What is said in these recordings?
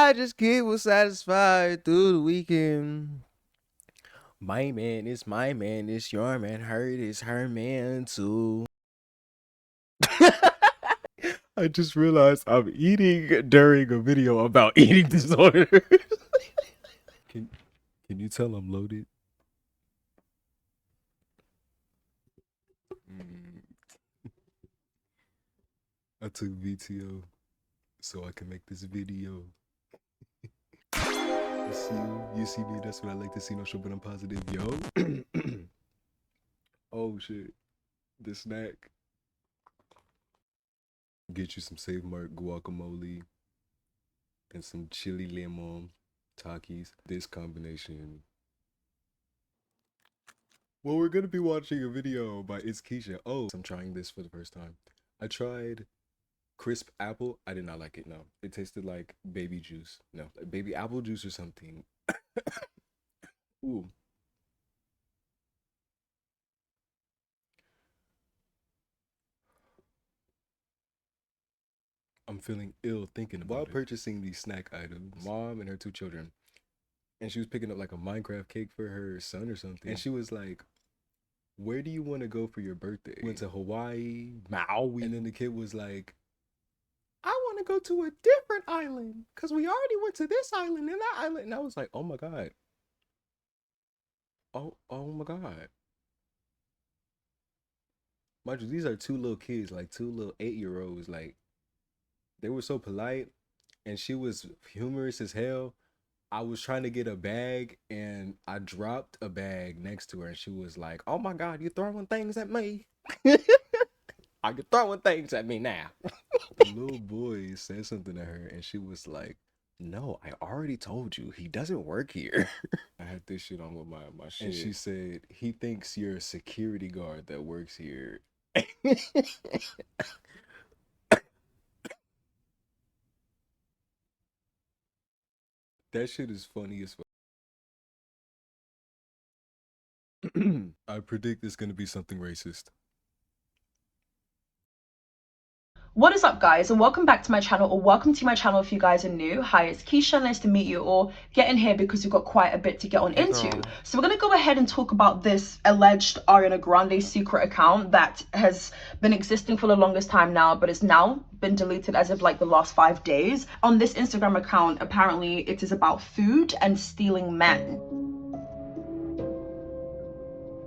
I just kid was satisfied through the weekend. My man is my man, it's your man, her is her man too. I just realized I'm eating during a video about eating disorders. Can you tell I'm loaded? I took VTO so I can make this video. You see me, that's what I like to see, no show, but I'm positive, yo. Oh shit, the snack. Get you some Save Mart guacamole and some chili lemon Takis. This combination. Well, we're gonna be watching a video by ItzKeisha. Oh, I'm trying this for the first time. I tried crisp apple. I did not like it. No, it tasted like baby juice. No, like baby apple juice or something. Ooh. I'm feeling ill thinking about it. While purchasing these snack items, mom and her 2 children, and she was picking up like a Minecraft cake for her son or something. And she was like, where do you want to go for your birthday? Went to Hawaii, Maui. And then the kid was like, I want to go to a different island because we already went to this island and that island. And I was like, oh my God. Oh my God. Mind you, these are 2 little kids, like 2 little 8-year-olds. Like, they were so polite and she was humorous as hell. I was trying to get a bag and I dropped a bag next to her and she was like, oh my God, you're throwing things at me. Are you throwing things at me now? The little boy said something to her and she was like, no, I already told you, he doesn't work here. I had this shit on with my shit. And she said, he thinks you're a security guard that works here. That shit is funny as fuck. I predict it's gonna be something racist. What is up, guys, and welcome back to my channel, or welcome to my channel if you guys are new. Hi, it's Keisha. Nice to meet you all. Get in here because we've got quite a bit to get on into. So we're going to go ahead and talk about this alleged Ariana Grande secret account that has been existing for the longest time now, but it's now been deleted as of like the last 5 days. On this Instagram account, apparently it is about food and stealing men.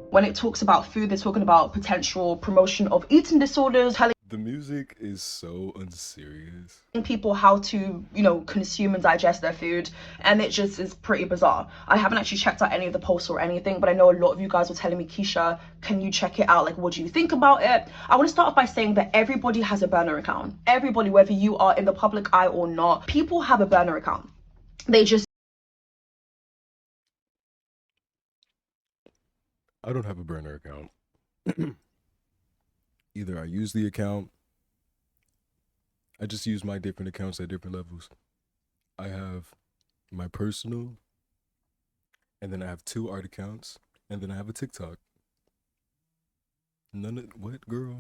When it talks about food, they're talking about potential promotion of eating disorders, the music is so unserious. People how to, consume and digest their food, and it just is pretty bizarre. I haven't actually checked out any of the posts or anything, but I know a lot of you guys were telling me, Keisha, can you check it out? Like, what do you think about it? I want to start off by saying that everybody has a burner account. Everybody, whether you are in the public eye or not, people have a burner account. They just I don't have a burner account. Either I use the account, I just use my different accounts at different levels. I have my personal, and then I have 2 art accounts, and then I have a TikTok. None of what, girl?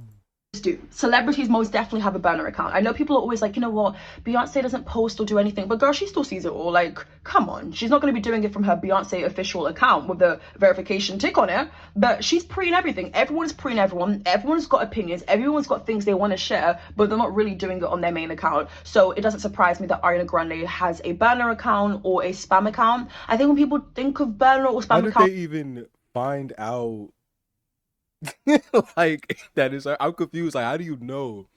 do. Celebrities most definitely have a burner account. I know people are always like, you know what, Beyonce doesn't post or do anything, but girl, she still sees it all. Like, come on, she's not going to be doing it from her Beyonce official account with the verification tick on it, but she's pre-ing everything. Everyone's pre-ing everyone. Everyone's got opinions. Everyone's got things they want to share, but they're not really doing it on their main account. So it doesn't surprise me that Ariana Grande has a burner account or a spam account. I think when people think of burner or spam account, how did they even find out? Like, that is, I'm confused. Like, how do you know?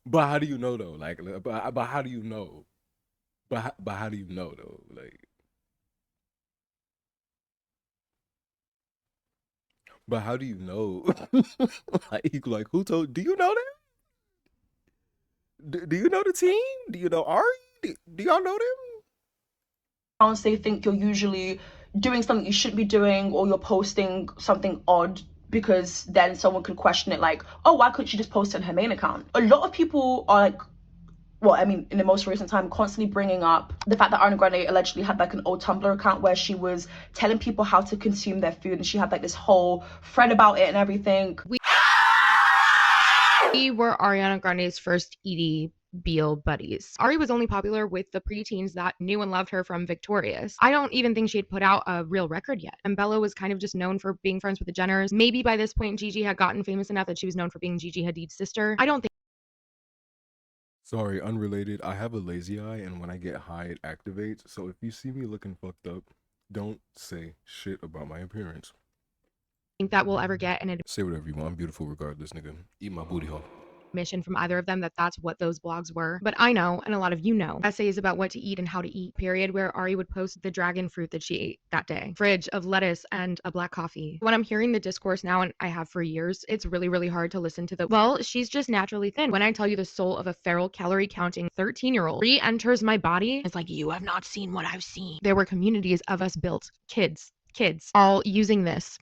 But how do you know though? Like, but how do you know? But how do you know though? Like, but how do you know? like who told? Do you know them? Do you know the team? Do you know Ari? Do y'all know them? they think you're usually doing something you shouldn't be doing, or you're posting something odd, because then someone could question it like, oh, why couldn't she just post it on her main account? A lot of people are like, well, I mean, in the most recent time, constantly bringing up the fact that Ariana Grande allegedly had like an old Tumblr account where she was telling people how to consume their food, and she had like this whole thread about it and everything. We were Ariana Grande's first ED Beale buddies. Ari was only popular with the preteens that knew and loved her from Victorious. I don't even think she had put out a real record yet. And Bella was kind of just known for being friends with the Jenners. Maybe by this point, Gigi had gotten famous enough that she was known for being Gigi Hadid's sister. I don't think. Sorry, unrelated. I have a lazy eye, and when I get high, it activates. So if you see me looking fucked up, don't say shit about my appearance. Think that we'll ever get an Say whatever you want. I'm beautiful regardless, nigga. Eat my booty hole. admission from either of them that that's what those blogs were. But I know, and a lot of you know, essays about what to eat and how to eat, period, where Ari would post the dragon fruit that she ate that day, fridge of lettuce and a black coffee. When I'm hearing the discourse now, and I have for years, it's really, really hard to listen to the, well, she's just naturally thin. When I tell you the soul of a feral calorie counting 13-year-old re-enters my body, it's like, you have not seen what I've seen. There were communities of us built, kids, all using this.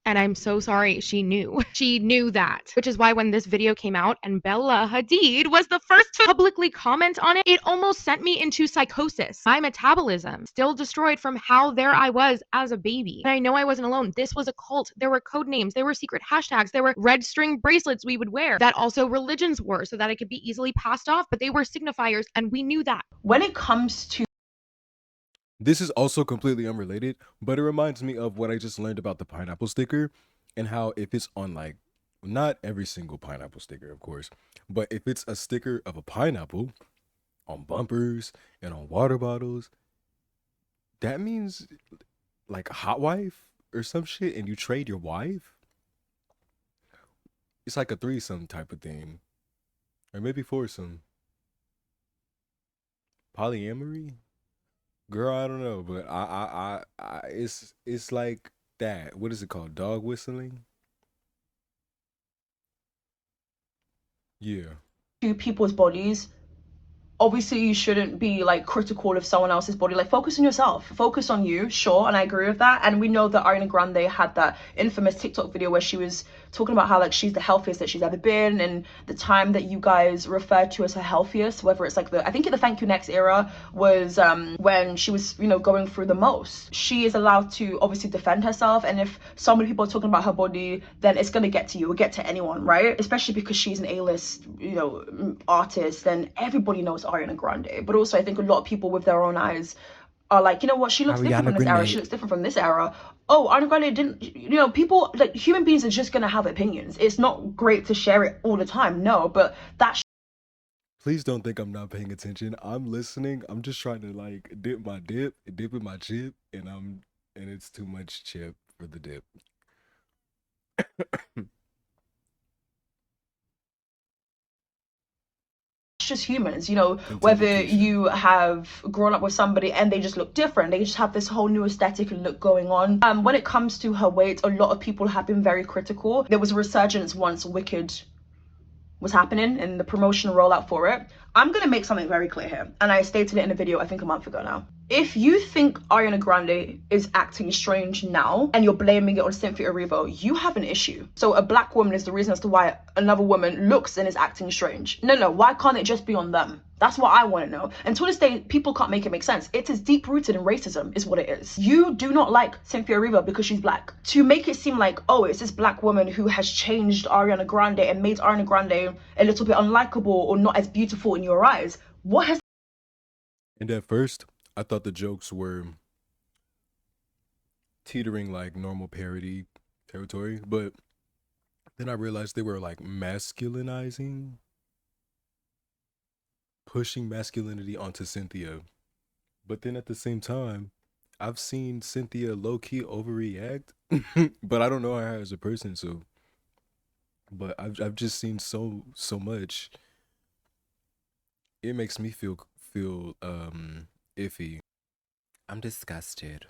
And I'm so sorry she knew. She knew that. Which is why when this video came out and Bella Hadid was the first to publicly comment on it, it almost sent me into psychosis. My metabolism still destroyed from how there I was as a baby. And I know I wasn't alone. This was a cult. There were code names. There were secret hashtags. There were red string bracelets we would wear that also religions were so that it could be easily passed off. But they were signifiers and we knew that. When it comes to This is also completely unrelated, but it reminds me of what I just learned about the pineapple sticker and how if it's on like, not every single pineapple sticker, of course, but if it's a sticker of a pineapple on bumpers and on water bottles, that means like a hot wife or some shit and you trade your wife? It's like a threesome type of thing. Or maybe foursome. Polyamory? Girl, I don't know, but it's like that. What is it called? Dog whistling? Yeah. people's bodies, obviously you shouldn't be like critical of someone else's body. Like, focus on yourself, focus on you, sure, and I agree with that. And we know that Ariana Grande had that infamous TikTok video where she was talking about how like she's the healthiest that she's ever been, and the time that you guys refer to as her healthiest, whether it's like the, I think in the Thank You Next era was when she was, you know, going through the most. She is allowed to obviously defend herself, and if so many people are talking about her body, then it's gonna get to you, or get to anyone, right? Especially because she's an A-list, you know, artist, and everybody knows Ariana Grande. But also I think a lot of people with their own eyes are like, you know what, she looks different from this era, she looks different from this era. Oh, Ariana Grande didn't, you know, people, like, human beings are just gonna have opinions. It's not great to share it all the time, no, but that Please don't think I'm not paying attention. I'm listening. I'm just trying to like dip in my chip, and it's too much chip for the dip. just humans, you know, Continue, whether Keisha. you have grown up with somebody and they just look different, they just have this whole new aesthetic and look going on. When it comes to her weight, a lot of people have been very critical. There was a resurgence once Wicked was happening and the promotional rollout for it. I'm gonna make something very clear here, and I stated it in a video I think a month ago now. If you think Ariana Grande is acting strange now and you're blaming it on Cynthia Erivo, you have an issue. So a black woman is the reason as to why another woman looks and is acting strange. No, why can't it just be on them? That's what I want to know. And to this day, people can't make it make sense. It is deep rooted in racism, is what it is. You do not like Cynthia Erivo because she's black. To make it seem like, oh, it's this black woman who has changed Ariana Grande and made Ariana Grande a little bit unlikable or not as beautiful in your eyes. What has... And at first, I thought the jokes were teetering like normal parody territory, but then I realized they were like masculinizing, pushing masculinity onto Cynthia. But then at the same time, I've seen Cynthia low-key overreact, but I don't know her as a person, so but I've just seen so much. It makes me feel iffy. I'm disgusted.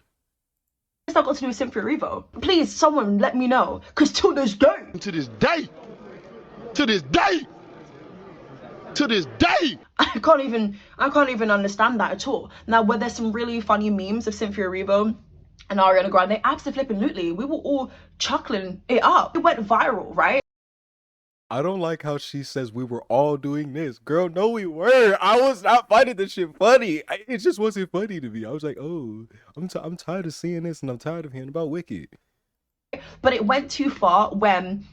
What's that got to do with Cynthia Erivo? Please, someone let me know, because to this day, I can't even understand that at all. Now, were there some really funny memes of Cynthia Erivo and Ariana Grande? Absolutely. We were all chuckling it up. It went viral, right? I don't like how she says we were all doing this. Girl, no, we were. I was not finding this shit funny. It just wasn't funny to me. I was like, oh, I'm tired of seeing this, and I'm tired of hearing about Wicked. But it went too far when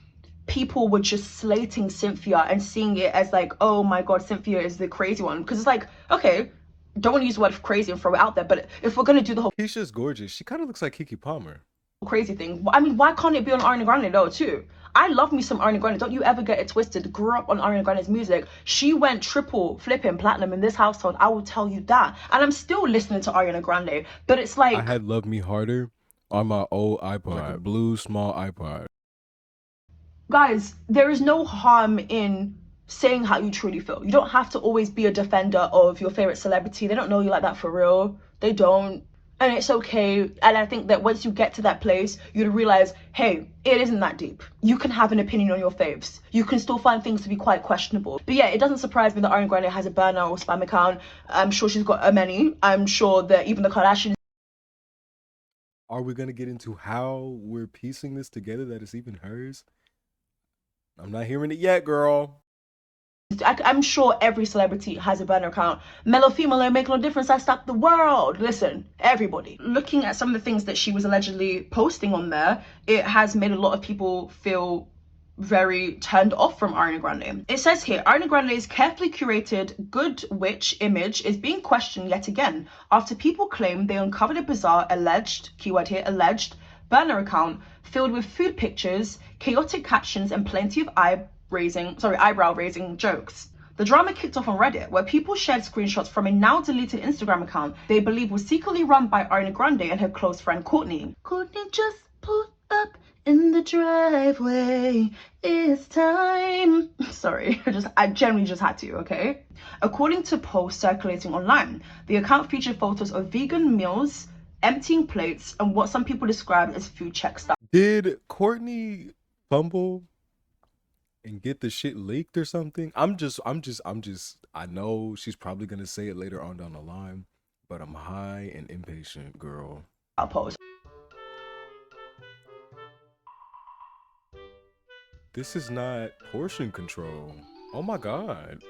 people were just slating Cynthia and seeing it as like, oh my god, Cynthia is the crazy one. Because it's like, okay, don't want to use the word crazy and throw it out there, but if we're gonna do the whole Keisha's gorgeous. She kind of looks like Kiki Palmer. crazy thing, I mean, why can't it be on Ariana Grande though too? I love me some Ariana Grande. Don't you ever get it twisted. Grew up on Ariana Grande's music. She went triple flipping platinum in this household. I will tell you that. And I'm still listening to Ariana Grande. But it's like, I had Love Me Harder on my old iPod, like a blue small iPod. guys, there is no harm in saying how you truly feel. You don't have to always be a defender of your favorite celebrity. They don't know you like that for real. They don't. And it's okay. And I think that once you get to that place, you'd realize, hey, it isn't that deep. You can have an opinion on your faves. You can still find things to be quite questionable. But yeah, it doesn't surprise me that Ariana Grande has a burner or spam account. I'm sure she's got many. I'm sure that even the Kardashians. Are we gonna get into how we're piecing this together that it's even hers? I'm not hearing it yet, girl. I'm sure every celebrity has a burner account. Male or female, it make no difference. I stop the world. Listen, everybody. Looking at some of the things that she was allegedly posting on there, it has made a lot of people feel very turned off from Ariana Grande. It says here, Ariana Grande's carefully curated good witch image is being questioned yet again after people claim they uncovered a bizarre alleged, keyword here, alleged, burner account filled with food pictures, chaotic captions, and plenty of eyebrow raising jokes. The drama kicked off on Reddit, where people shared screenshots from a now deleted Instagram account they believe was secretly run by Ariana Grande and her close friend Courtney. Courtney just pulled up in the driveway. It's time. Sorry, I generally just had to, okay? According to posts circulating online, the account featured photos of vegan meals, emptying plates, and what some people described as food check stuff. Did Courtney fumble and get the shit leaked or something? I know she's probably gonna say it later on down the line, but I'm high and impatient, girl. I'll post. This is not portion control. Oh my god.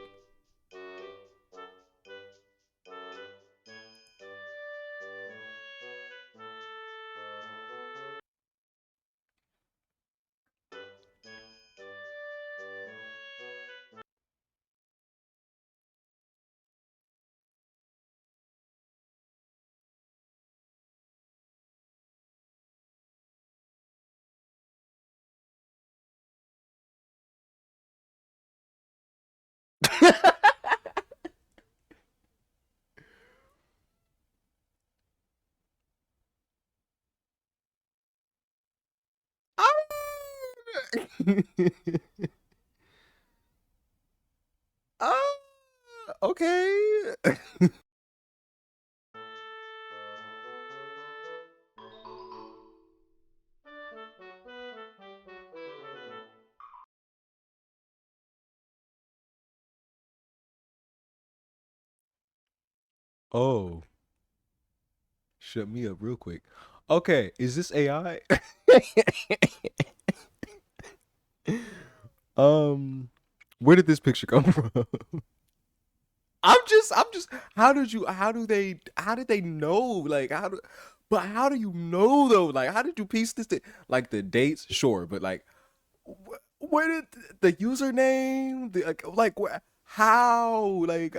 Okay. Oh, shut me up real quick. Okay, is this AI? Where did this picture come from? I'm just how did they know? Like how do you know though? Like how did you piece this like the dates? Sure, but like where did the username, how like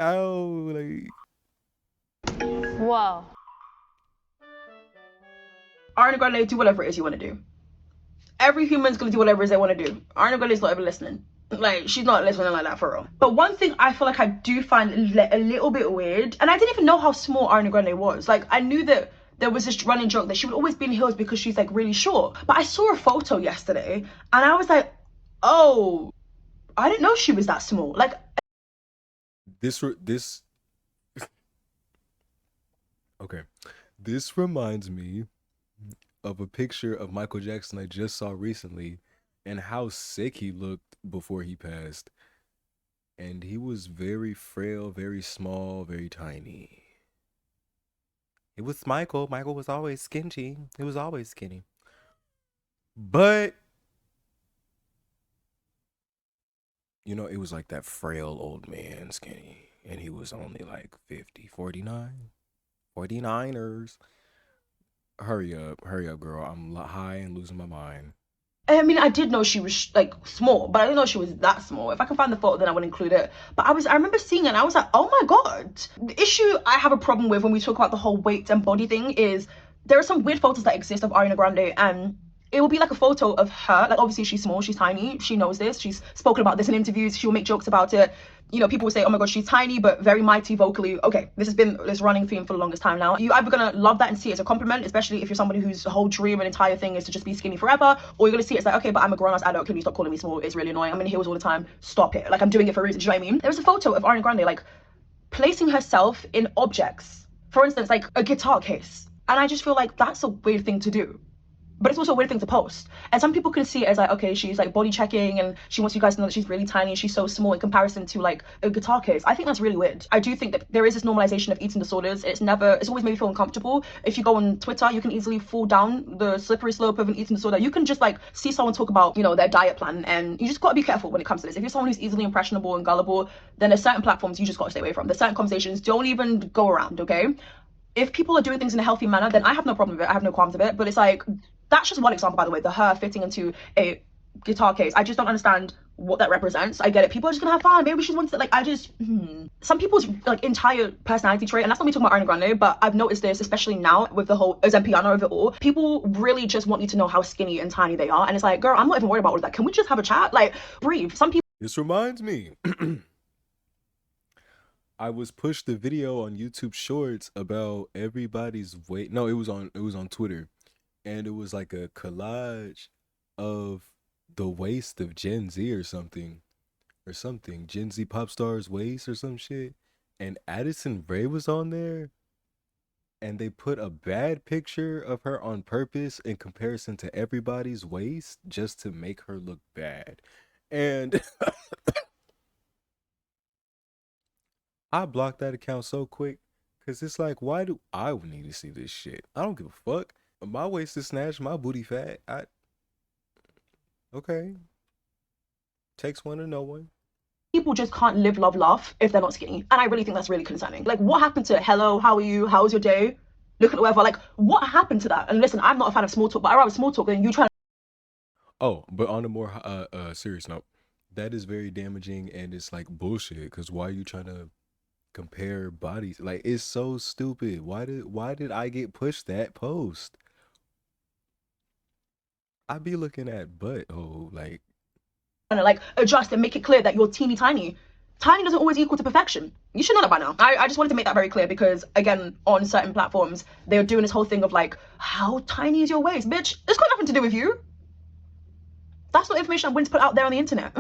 Whoa. Ariana Grande, do whatever it is you want to do. Every human's gonna do whatever it is they want to do. Ariana Grande's not even listening. Like, she's not listening like that for real. But one thing I feel like I do find a little bit weird, and I didn't even know how small Ariana Grande was. Like, I knew that there was this running joke that she would always be in heels because she's like really short. But I saw a photo yesterday, and I was like, oh, I didn't know she was that small. Like, this okay. This reminds me of a picture of Michael Jackson I just saw recently and how sick he looked before he passed. And he was very frail, very small, very tiny. It was Michael. Michael was always skinny. He was always skinny. But you know, it was like that frail old man skinny. And he was only like 50, 49. 49ers. Hurry up, girl. I'm high and losing my mind. I mean, I did know she was like small, but I didn't know she was that small. If I can find the photo, then I would include it. But I remember seeing it and I was like, oh my God. The issue I have a problem with when we talk about the whole weight and body thing is there are some weird photos that exist of Ariana Grande, and it will be like a photo of her. Like, obviously, she's small, she's tiny, she knows this, she's spoken about this in interviews, she'll make jokes about it. You know, people will say, oh my God, she's tiny, but very mighty vocally. Okay, this has been this running theme for the longest time now. You're either gonna love that and see it as a compliment, especially if you're somebody whose whole dream and entire thing is to just be skinny forever, or you're gonna see it as like, okay, but I'm a grown-ass adult, can you stop calling me small? It's really annoying. I'm in heels all the time. Stop it. Like, I'm doing it for a reason. Do you know what I mean? There was a photo of Ariana Grande, like, placing herself in objects. For instance, like a guitar case. And I just feel like that's a weird thing to do. But it's also a weird thing to post. And some people can see it as like, okay, she's like body checking and she wants you guys to know that she's really tiny and she's so small in comparison to like a guitar case. I think that's really weird. I do think that there is this normalization of eating disorders. It's always made me feel uncomfortable. If you go on Twitter, you can easily fall down the slippery slope of an eating disorder. You can just like see someone talk about, you know, their diet plan, and you just gotta be careful when it comes to this. If you're someone who's easily impressionable and gullible, then there's certain platforms you just gotta stay away from. There's certain conversations, don't even go around, okay? If people are doing things in a healthy manner, then I have no problem with it. I have no qualms with it. But it's like, that's just one example, by the way, the her fitting into a guitar case. I just don't understand what that represents. I get it. People are just gonna have fun. Maybe she wants to, like, some people's like entire personality trait, and that's not me talking about Ariana Grande, but I've noticed this, especially now with the whole Zempiano of it all. People really just want you to know how skinny and tiny they are. And it's like, girl, I'm not even worried about all of that. Can we just have a chat? Like, breathe. Some people This reminds me. I was pushed a video on YouTube Shorts about everybody's weight. No, it was on Twitter, and it was like a collage of the waist of Gen Z or something. Gen Z pop stars waist or some shit. And Addison Rae was on there, and they put a bad picture of her on purpose in comparison to everybody's waist just to make her look bad. And I blocked that account so quick because it's like, why do I need to see this shit? I don't give a fuck. My waist is snatched, my booty fat. Okay, takes one to know one. just can't live, love, laugh if they're not skinny. And I really think that's really concerning. Like, what happened to hello, how are you? How was your day? Look at the weather. Like, what happened to that? And listen, I'm not a fan of small talk, but I rather small talk than you trying Oh, but on a more serious note, that is very damaging and it's like bullshit. Because why are you trying to compare bodies? Like, it's so stupid. Why did I get pushed that post? I be looking at butt. Oh, like, to like adjust and make it clear that you're teeny tiny. Tiny doesn't always equal to perfection. You should know that by now. I just wanted to make that very clear because, again, on certain platforms, they're doing this whole thing of like, how tiny is your waist? Bitch, it's got nothing to do with you. That's not information I'm willing to put out there on the internet.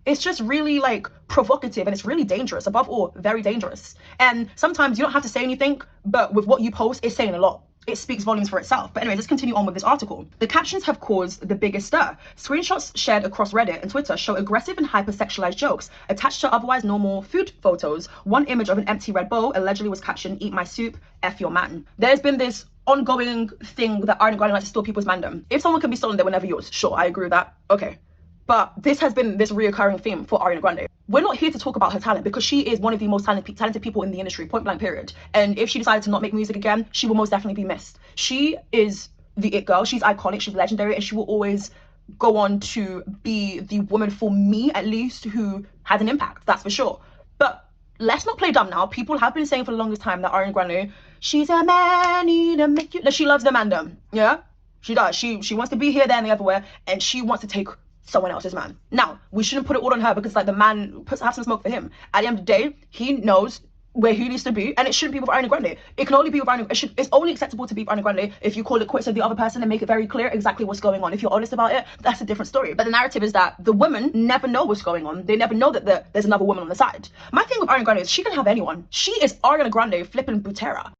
It's just really like provocative, and it's really dangerous. Above all, very dangerous. And sometimes you don't have to say anything, but with what you post, it's saying a lot. It speaks volumes for itself. But anyway, let's continue on with this article. The captions have caused the biggest stir. Screenshots shared across Reddit and Twitter show aggressive and hypersexualized jokes attached to otherwise normal food photos. One image of an empty red bowl allegedly was captioned, "Eat my soup, F your man." There's been this ongoing thing that Ariana Grande likes to steal people's mandem. If someone can be stolen, they were never yours. Sure, I agree with that. Okay. But this has been this reoccurring theme for Ariana Grande. We're not here to talk about her talent because she is one of the most talented people in the industry, point blank, period. And if she decided to not make music again, she will most definitely be missed. She is the it girl. She's iconic. She's legendary, and she will always go on to be the woman, for me at least, who has an impact. That's for sure. But let's not play dumb now. People have been saying for the longest time that Ariana Grande, she's a man to make you. That she loves the mandem. Yeah, she does. She wants to be here, there, and the everywhere, and she wants to take someone else's man. Now, we shouldn't put it all on her because like the man have some smoke for him. At the end of the day, he knows where he needs to be, and it shouldn't be with Ariana Grande. It can only be with Ariana. It's only acceptable to be with Ariana Grande if you call it quits with the other person and make it very clear exactly what's going on. If you're honest about it, that's a different story. But the narrative is that the women never know what's going on. They never know that there's another woman on the side. My thing with Ariana Grande is she can have anyone. She is Ariana Grande flipping Butera.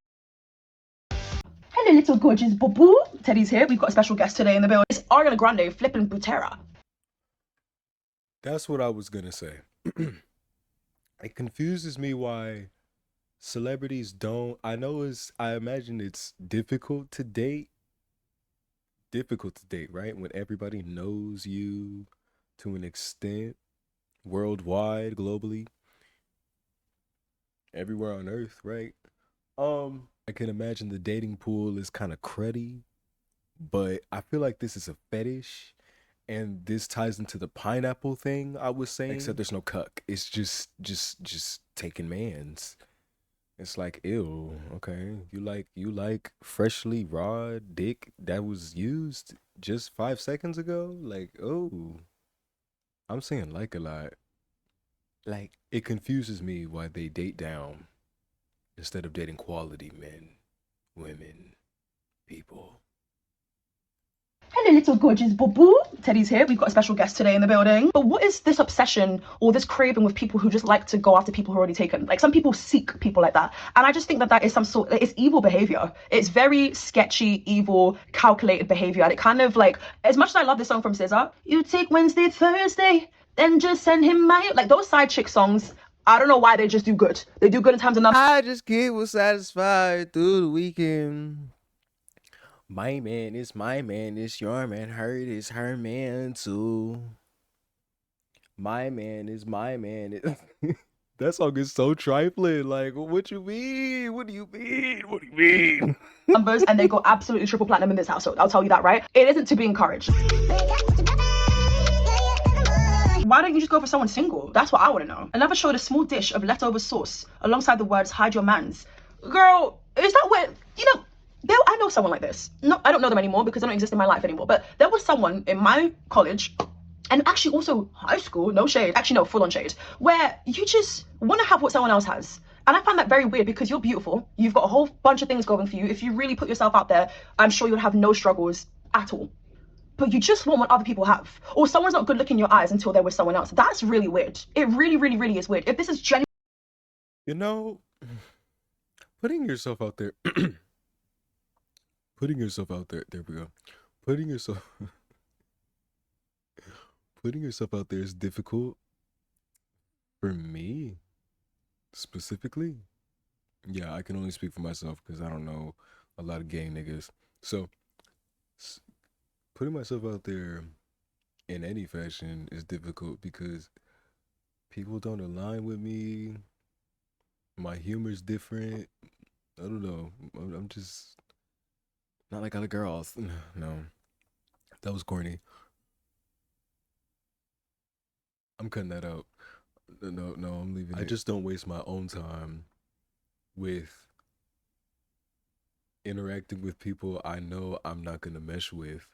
Hello, little gorgeous boo boo. Teddy's here. We've got a special guest today in the building. It's Ariana Grande flipping Butera. that's what I was gonna say. It confuses me why celebrities don't. I imagine it's difficult to date, right? When everybody knows you to an extent, worldwide, globally, everywhere on earth, right? I can imagine the dating pool is kind of cruddy, but I feel like this is a fetish, And this ties into the pineapple thing I was saying, except there's no cuck. It's just taking man's. It's like, ew, okay. You like freshly raw dick that was used just 5 seconds ago? Like, oh. I'm saying like a lot. Like, it confuses me why they date down instead of dating quality men, women, people. Hello, little gorgeous boo-boo. Teddy's here. We've got a special guest today in the building. But what is this obsession or this craving with people who just like to go after people who are already taken? Like, some people seek people like that. And I just think that that is some sort, it's evil behavior. It's very sketchy, evil, calculated behavior. And it kind of like, as much as I love this song from SZA, you take Wednesday, Thursday, then just send him my, like those side chick songs, I don't know why they just do good. They do good in times of numbers. I just get was satisfied through the weekend. My man is my man, it's your man, her is her man too. My man is my man. That song is so trifling. Like, what you mean? What do you mean? What do you mean? Numbers, and they go absolutely triple platinum in this household. I'll tell you that, right? It isn't to be encouraged. Why don't you just go for someone single? That's what I want to know. Another showed a small dish of leftover sauce alongside the words "hide your mans." Girl, is that what, you know, I know someone like this. No, I don't know them anymore because they don't exist in my life anymore. But there was someone in my college, and actually also high school, no shade, actually no, full on shade, where you just want to have what someone else has. And I find that very weird because you're beautiful. You've got a whole bunch of things going for you. If you really put yourself out there, I'm sure you'll have no struggles at all. But you just want what other people have. Or someone's not good looking in your eyes until they're with someone else. That's really weird. It really, really, really is weird. If this is genuine, You know, putting yourself out there, putting yourself out there, there we go. Putting yourself putting yourself out there is difficult for me specifically. Yeah, I can only speak for myself because I don't know a lot of gay niggas. So putting myself out there in any fashion is difficult because people don't align with me. My humor's different. I don't know. I'm just not like other girls. No, that was corny. I'm cutting that out. No, I'm leaving it. I just don't waste my own time with interacting with people I know I'm not gonna mesh with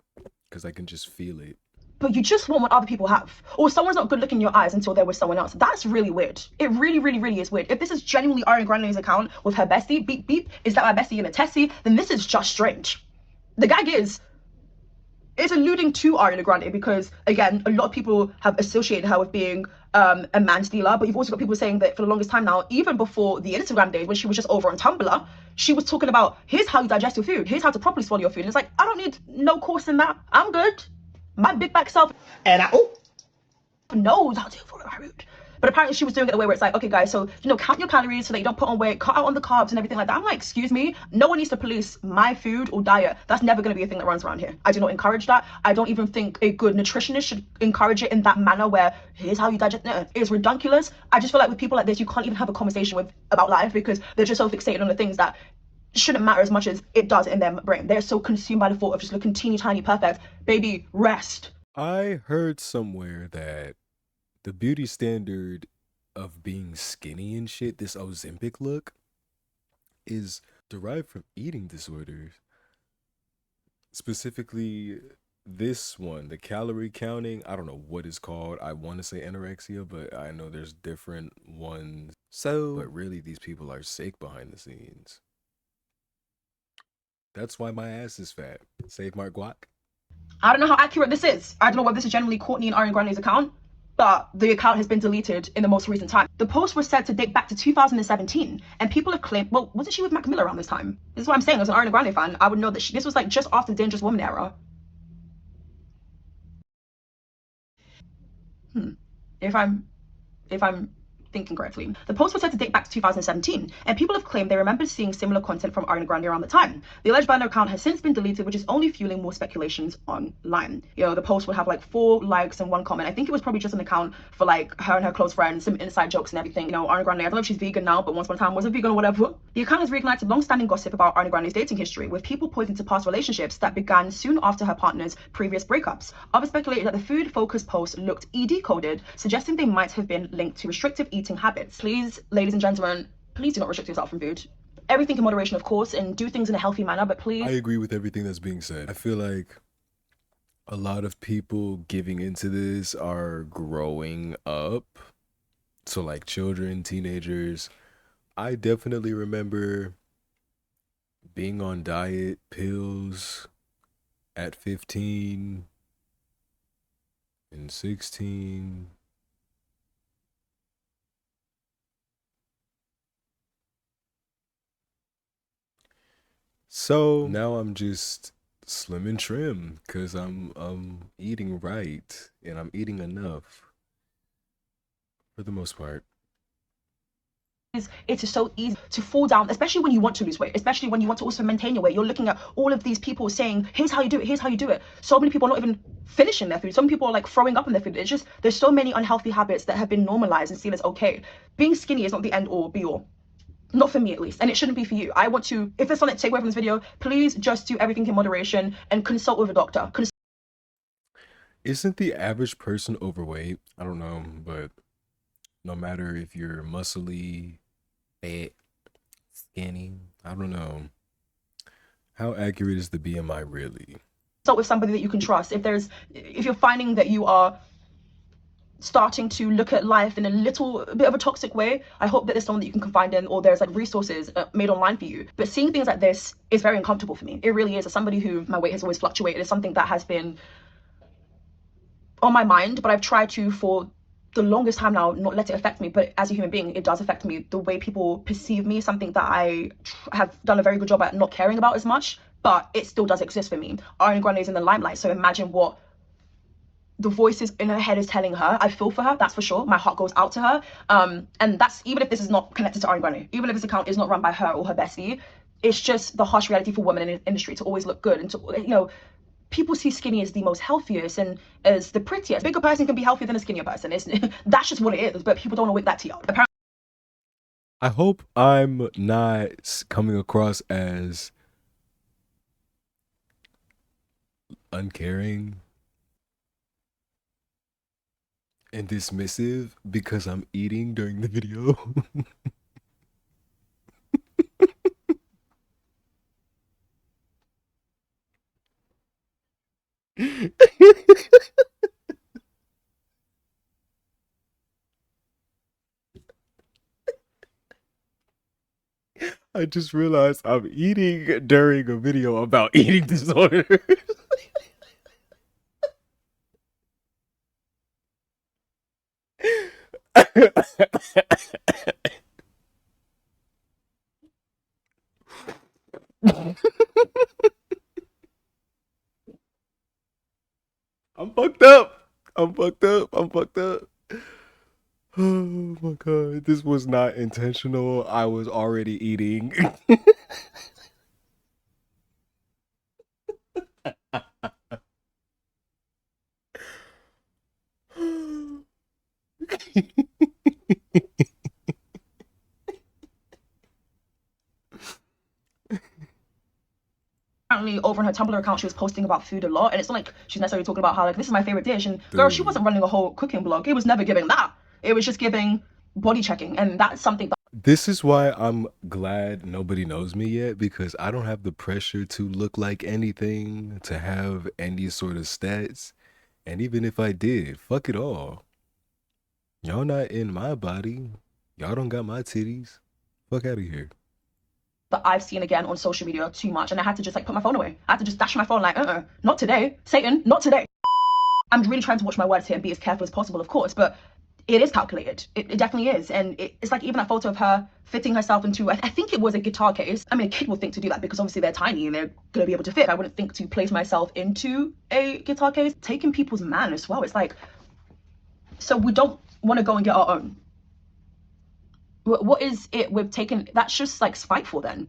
because I can just feel it. but you just want what other people have. Or someone's not good looking in your eyes until they're with someone else. That's really weird. It really, really, really is weird. If this is genuinely Ariana Grande's account with her bestie, beep, beep, is that my bestie in a tessie? Then this is just strange. The gag is, it's alluding to Ariana Grande because, again, a lot of people have associated her with being a man stealer, but you've also got people saying that for the longest time now, even before the Instagram days when she was just over on Tumblr, she was talking about, here's how you digest your food, here's how to properly swallow your food. And it's like, I don't need no course in that. I'm good. My big back self and I knows how to follow my route. But apparently she was doing it the way where it's like, okay guys, so count your calories so that you don't put on weight, cut out on the carbs and everything like that. I'm like, excuse me, no one needs to police my food or diet. That's never going to be a thing that runs around here. I do not encourage that. I don't even think a good nutritionist should encourage it in that manner where here's how you digest. No, it's ridiculous. I just feel like with people like this, you can't even have a conversation with about life because they're just so fixated on the things that shouldn't matter as much as it does in their brain. They're so consumed by the thought of just looking teeny tiny perfect. Baby, rest. I heard somewhere that the beauty standard of being skinny and shit, this Ozempic look, is derived from eating disorders. Specifically, this one, the calorie counting. I don't know what it's called. I want to say anorexia, but I know there's different ones. So, but really, these people are sick behind the scenes. That's why my ass is fat. Save Mark Guac. I don't know how accurate this is. I don't know whether this is genuinely Courtney and Ariana Grande's account, but the account has been deleted in the most recent time. The post was said to date back to 2017, and people have claimed, well, wasn't she with Mac Miller around this time? This is what I'm saying. As an Ariana Grande fan, I would know that this was like just after the Dangerous Woman era. If I'm thinking correctly. The post was said to date back to 2017, and people have claimed they remember seeing similar content from Ariana Grande around the time. The alleged burner account has since been deleted, which is only fueling more speculations online. The post would have like 4 likes and 1 comment. I think it was probably just an account for like her and her close friends, some inside jokes and everything. Ariana Grande, I don't know if she's vegan now, but once upon a time was a vegan or whatever. The account has reignited long-standing gossip about Ariana Grande's dating history, with people pointing to past relationships that began soon after her partner's previous breakups. Others speculated that the food-focused post looked ED coded, suggesting they might have been linked to restrictive eating habits. Please, ladies and gentlemen, please do not restrict yourself from food. Everything in moderation, of course, and do things in a healthy manner, but please. I agree with everything that's being said. I feel like a lot of people giving into this are growing up. So like children, teenagers. I definitely remember being on diet pills at 15 and 16. So now I'm just slim and trim because I'm eating right and I'm eating enough for the most part. It is so easy to fall down, especially when you want to lose weight, especially when you want to also maintain your weight. You're looking at all of these people saying, here's how you do it, here's how you do it. So many people are not even finishing their food. Some people are like throwing up in their food. It's just, there's so many unhealthy habits that have been normalized and seen as okay. Being skinny is not the end all be all. Not for me, at least, and it shouldn't be for you. I want to, if there's something to take away from this video, please just do everything in moderation and consult with a doctor. Isn't the average person overweight? I don't know, but no matter if you're muscly, fat, skinny, I don't know. How accurate is the BMI really? Consult with somebody that you can trust. If you're finding that you are starting to look at life in a little bit of a toxic way, I hope that there's someone that you can confide in, or there's like resources made online for you. But seeing things like this is very uncomfortable for me. It really is. As somebody who, my weight has always fluctuated, it's something that has been on my mind, but I've tried to, for the longest time now, not let it affect me. But as a human being, it does affect me. The way people perceive me is something that I have done a very good job at not caring about as much, but it still does exist for me. Ariana Grande is in the limelight, so imagine what the voices in her head is telling her. I feel for her, that's for sure. My heart goes out to her. And that's, even if this is not connected to Ariana Grande, even if this account is not run by her or her bestie, it's just the harsh reality for women in the industry to always look good and to, people see skinny as the most healthiest and as the prettiest. A bigger person can be healthier than a skinnier person. That's just what it is, but people don't want to wake that tea up. Apparently, I hope I'm not coming across as uncaring and dismissive because I'm eating during the video. I just realized I'm eating during a video about eating disorders. I'm fucked up. I'm fucked up. I'm fucked up. Oh my god, this was not intentional. I was already eating. over on her Tumblr account, she was posting about food a lot, and it's not like she's necessarily talking about how like this is my favorite dish. And girl, she wasn't running a whole cooking blog. It was never giving that. It was just giving body checking, and that's something that this is why I'm glad nobody knows me yet, because I don't have the pressure to look like anything, to have any sort of stats. And even if I did, fuck it all. Y'all not in my body. Y'all don't got my titties. Fuck out of here. that I've seen again on social media too much, and I had to just like put my phone away. I had to just dash my phone like, not today, Satan, not today. I'm really trying to watch my words here and be as careful as possible, of course, but it is calculated. It definitely is. And it's like even that photo of her fitting herself into, I think it was a guitar case. I mean, a kid would think to do that because obviously they're tiny and they're going to be able to fit. I wouldn't think to place myself into a guitar case. Taking people's man as well. It's like, so we don't want to go and get our own. What is it with taking? That's just like spiteful then.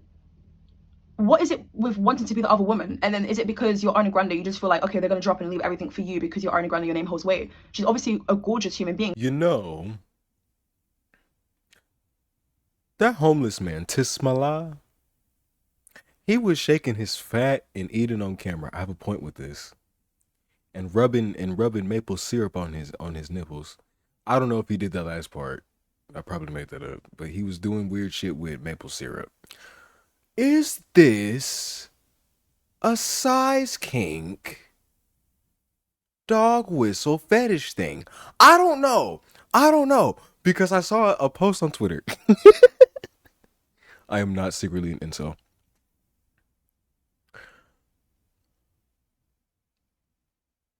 What is it with wanting to be the other woman? And then is it because you're Ariana Grande, you just feel like, okay, they're gonna drop and leave everything for you because you're Ariana Grande, your name holds weight? She's obviously a gorgeous human being. You know, that homeless man, Tismala, he was shaking his fat and eating on camera. I have a point with this. And rubbing maple syrup on his nipples. I don't know if he did that last part. I probably made that up. But he was doing weird shit with maple syrup. Is this a size kink dog whistle fetish thing? I don't know. Because I saw a post on Twitter. I am not secretly an incel.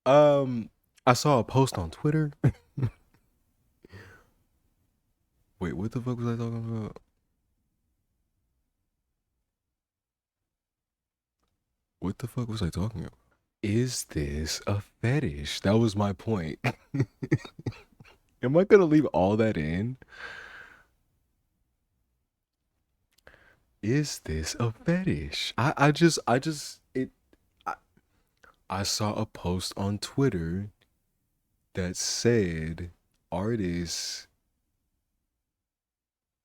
I saw a post on Twitter. Wait, what the fuck was I talking about? What the fuck was I talking about? Is this a fetish? That was my point. Am I gonna leave all that in? Is this a fetish? I saw a post on Twitter that said artists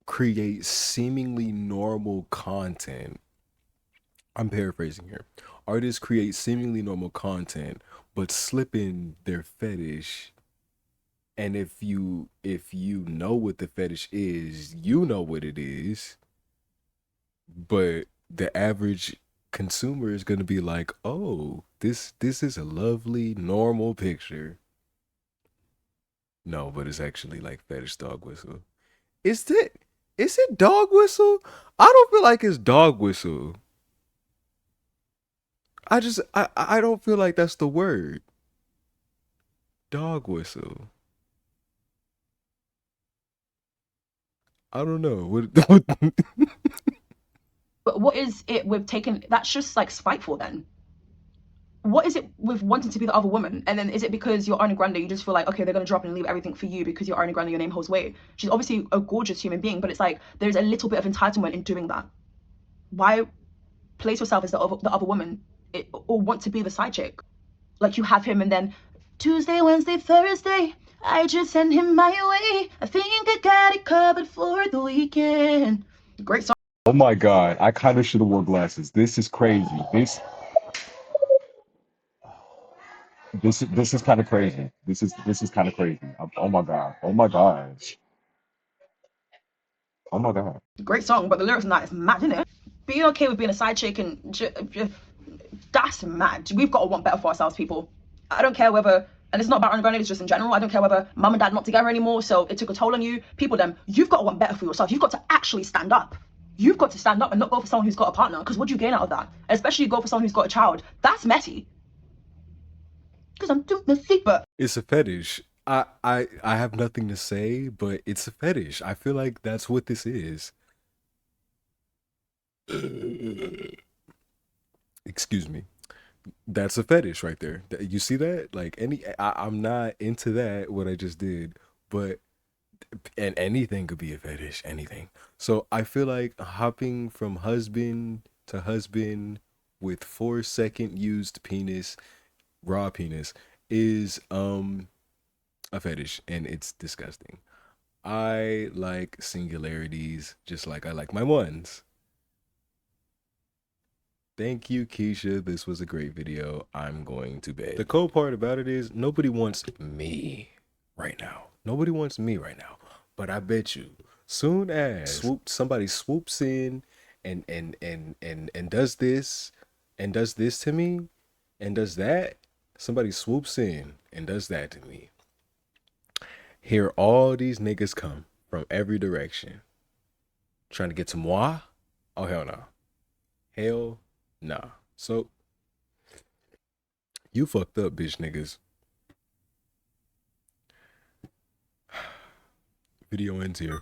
create seemingly normal content. I'm paraphrasing here. Artists create seemingly normal content, but slip in their fetish. And if you know what the fetish is, you know what it is. But the average consumer is gonna be like, oh, this is a lovely, normal picture. No, but it's actually like fetish dog whistle. Is it dog whistle? I don't feel like it's dog whistle. I don't feel like that's the word. Dog whistle. I don't know. What But what is it with taking? That's just like spiteful then. What is it with wanting to be the other woman? And then is it because you're Ariana Grande, you just feel like, okay, they're gonna drop and leave everything for you because you're Ariana Grande, your name holds weight? She's obviously a gorgeous human being, but it's like there's a little bit of entitlement in doing that. Why place yourself as the other woman, or want to be the side chick? Like you have him, and then Tuesday, Wednesday, Thursday, I just send him my way. I think I got it covered for the weekend. Great song. Oh my God, I kind of should have wore glasses. This is crazy. This is kind of crazy. This is kind of crazy. Oh my God. Oh my gosh. Oh my God. Great song, but the lyrics on that is mad, isn't it? Being okay with being a side chick and that's mad. We've got to want better for ourselves, people. I don't care whether, and it's not about Ariana Grande, it's just in general. I don't care whether mum and dad not together anymore, so it took a toll on you. People, you've got to want better for yourself. You've got to actually stand up. You've got to stand up and not go for someone who's got a partner, because what do you gain out of that? Especially go for someone who's got a child. That's messy. Because I'm too messy. But it's a fetish. I have nothing to say, but it's a fetish. I feel like that's what this is. Excuse me. That's a fetish right there. You see that? Like I'm not into that what I just did, but and anything could be a fetish, anything. So I feel like hopping from husband to husband with 4-second used penis, raw penis, is a fetish, and it's disgusting. I like singularities just like I like my ones. Thank you, Keisha. This was a great video. I'm going to bed. The cool part about it is nobody wants me right now. Nobody wants me right now. But I bet you, soon as somebody swoops in and does this and does this to me and does that, somebody swoops in and does that to me. Here all these niggas come from every direction. Trying to get to moi? Oh, hell no. Hell nah. So, you fucked up, bitch niggas. Video ends here.